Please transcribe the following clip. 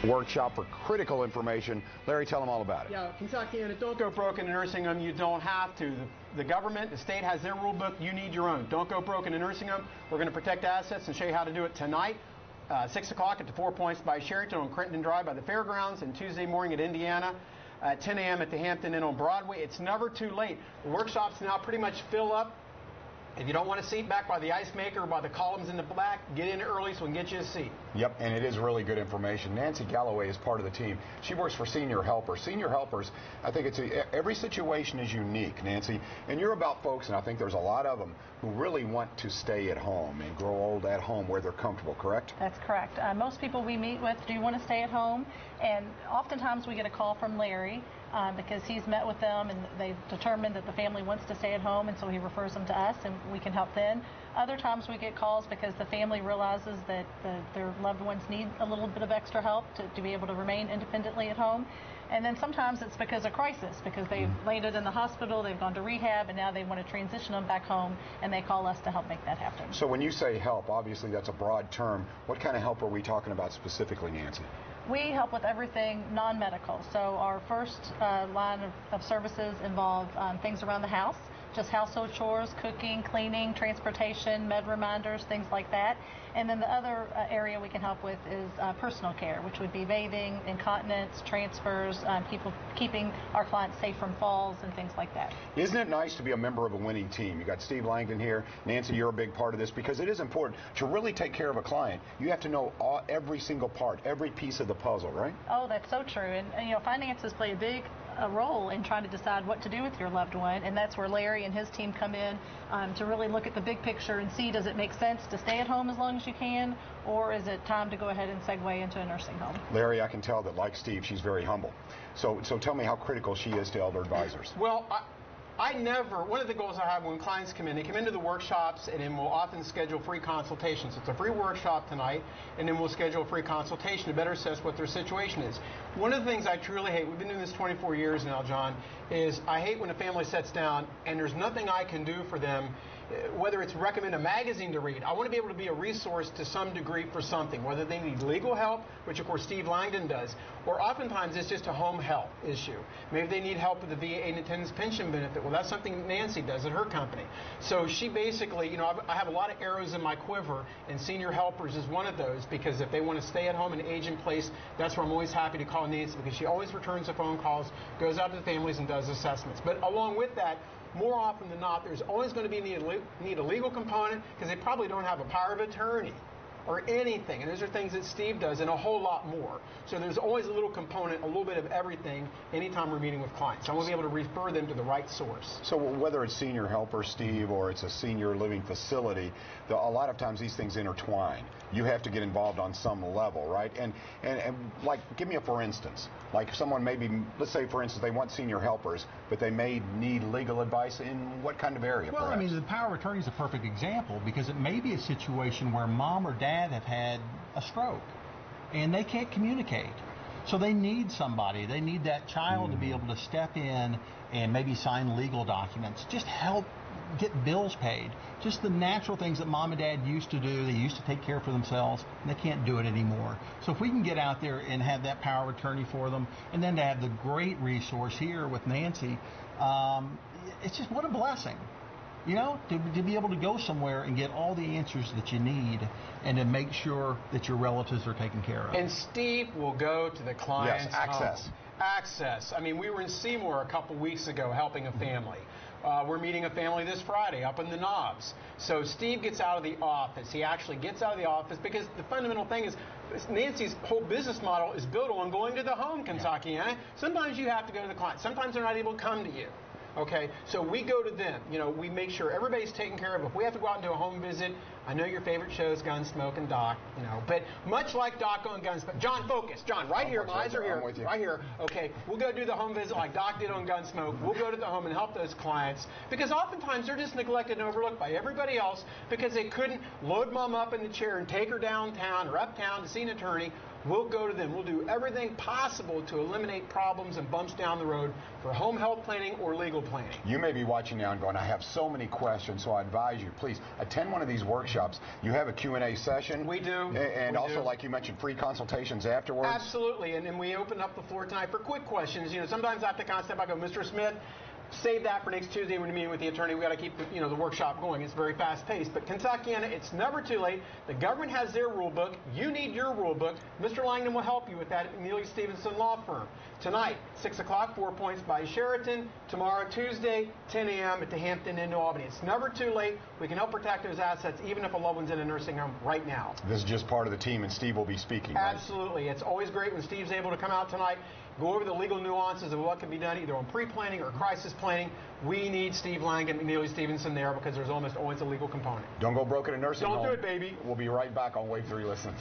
workshop for critical information. Larry, tell them all about it. Yeah, Kentuckiana, don't go broke in a nursing home. You don't have to. The government, the state has their rule book. You need your own. Don't go broke in a nursing home. We're going to protect assets and show you how to do it tonight. 6 o'clock at the 4 Points by Sheraton on Crenton Drive by the Fairgrounds, and Tuesday morning at Indiana at 10 a.m. at the Hampton Inn on Broadway. It's never too late. The workshops now pretty much fill up. If you don't want a seat back by the ice maker or by the columns in the back, get in early so we can get you a seat. Yep, and it is really good information. Nancy Galloway is part of the team. She works for Senior Helpers. Senior Helpers, I think every situation is unique, Nancy, and you're about folks, and I think there's a lot of them who really want to stay at home and grow old at home where they're comfortable, correct? That's correct. Most people we meet with do want to stay at home, and oftentimes we get a call from Larry because he's met with them and they've determined that the family wants to stay at home, and so he refers them to us and we can help then. Other times we get calls because the family realizes that their loved ones need a little bit of extra help to be able to remain independently at home. And then sometimes it's because of crisis, because they've landed in the hospital, they've gone to rehab, and now they want to transition them back home, and they call us to help make that happen. So when you say help, obviously that's a broad term. What kind of help are we talking about specifically, Nancy? We help with everything non-medical. So our first line of services involve things around the house, just household chores, cooking, cleaning, transportation, med reminders, things like that. And then the other area we can help with is personal care, which would be bathing, incontinence, transfers, keeping our clients safe from falls and things like that. Isn't it nice to be a member of a winning team? You got Steve Langdon here. Nancy, you're a big part of this because it is important to really take care of a client. You have to know every single part, every piece of the puzzle, right? Oh, that's so true. And you know, finances play a big role in trying to decide what to do with your loved one, and that's where Larry and his team come in to really look at the big picture and see, does it make sense to stay at home as long as you can, or is it time to go ahead and segue into a nursing home? Larry, I can tell that, like Steve, she's very humble. So tell me how critical she is to elder advisors. Well, one of the goals I have when clients come in, they come into the workshops and then we'll often schedule free consultations. It's a free workshop tonight, and then we'll schedule a free consultation to better assess what their situation is. One of the things I truly hate, we've been doing this 24 years now, John, is I hate when a family sits down and there's nothing I can do for them, whether it's recommend a magazine to read. I want to be able to be a resource to some degree for something, whether they need legal help, which of course Steve Langdon does, or oftentimes it's just a home health issue. Maybe they need help with the VA and attendance pension benefit. Well, that's something Nancy does at her company. So she basically, you know, I have a lot of arrows in my quiver, and Senior Helpers is one of those, because if they want to stay at home and age in place, that's where I'm always happy to call Nancy, because she always returns the phone calls, goes out to the families and does assessments. But along with that, more often than not, there's always going to be need a legal component, because they probably don't have a power of attorney or anything. And those are things that Steve does and a whole lot more. So there's always a little component, a little bit of everything anytime we're meeting with clients. I want to be able to refer them to the right source. So whether it's Senior Helper, Steve, or it's a senior living facility, a lot of times these things intertwine. You have to get involved on some level, right? And like, give me a for instance. Like someone maybe, let's say for instance, they want Senior Helpers, but they may need legal advice in what kind of area? Well, perhaps? I mean, the power of attorney is a perfect example, because it may be a situation where mom or dad have had a stroke and they can't communicate. So they need somebody. They need that child to be able to step in and maybe sign legal documents, just help get bills paid, just the natural things that mom and dad used to do. They used to take care for themselves, and they can't do it anymore. So if we can get out there and have that power of attorney for them, and then to have the great resource here with Nancy, it's just, what a blessing. You know, to be able to go somewhere and get all the answers that you need, and to make sure that your relatives are taken care of. And Steve will go to the client's access. home. Access. I mean, we were in Seymour a couple weeks ago helping a family. We're meeting a family this Friday up in the Knobs. So Steve gets out of the office. He actually gets out of the office, because the fundamental thing is Nancy's whole business model is built on going to the home, Kentuckiana. Sometimes you have to go to the client. Sometimes they're not able to come to you. Okay, so we go to them. You know, we make sure everybody's taken care of. If we have to go out and do a home visit, I know your favorite show is Gunsmoke and Doc, you know, but much like Doc on Gunsmoke. John, focus. John, right here. My eyes are here. I'm with you. Right here. Okay, we'll go do the home visit like Doc did on Gunsmoke. We'll go to the home and help those clients, because oftentimes they're just neglected and overlooked by everybody else because they couldn't load mom up in the chair and take her downtown or uptown to see an attorney. We'll go to them. We'll do everything possible to eliminate problems and bumps down the road for home health planning or legal planning. You may be watching now and going, I have so many questions, so I advise you, please attend one of these workshops. workshops. You have a Q&A session. We do. And We also, do. like you mentioned, free consultations afterwards. Absolutely, and then we open up the floor tonight for quick questions. You know, sometimes I have to kind of step back and go, Mr. Smith, save that for next Tuesday when we're meeting with the attorney. We got to keep the workshop going. It's very fast paced. But Kentuckiana, it's never too late. The government has their rule book. You need your rule book. Mr. Langdon will help you with that at Neely Stevenson Law Firm. Tonight, 6 o'clock, 4 Points by Sheraton. Tomorrow, Tuesday, 10 a.m. at the Hampton Inn, New Albany. It's never too late. We can help protect those assets, even if a loved one's in a nursing home right now. This is just part of the team, and Steve will be speaking. Right? Absolutely. It's always great when Steve's able to come out tonight, go over the legal nuances of what can be done either on pre-planning or crisis planning. We need Steve Langdon and Neely Stevenson there because there's almost always a legal component. Don't go broke in a nursing home. Don't do it, baby. We'll be right back on Wave 3 Listens.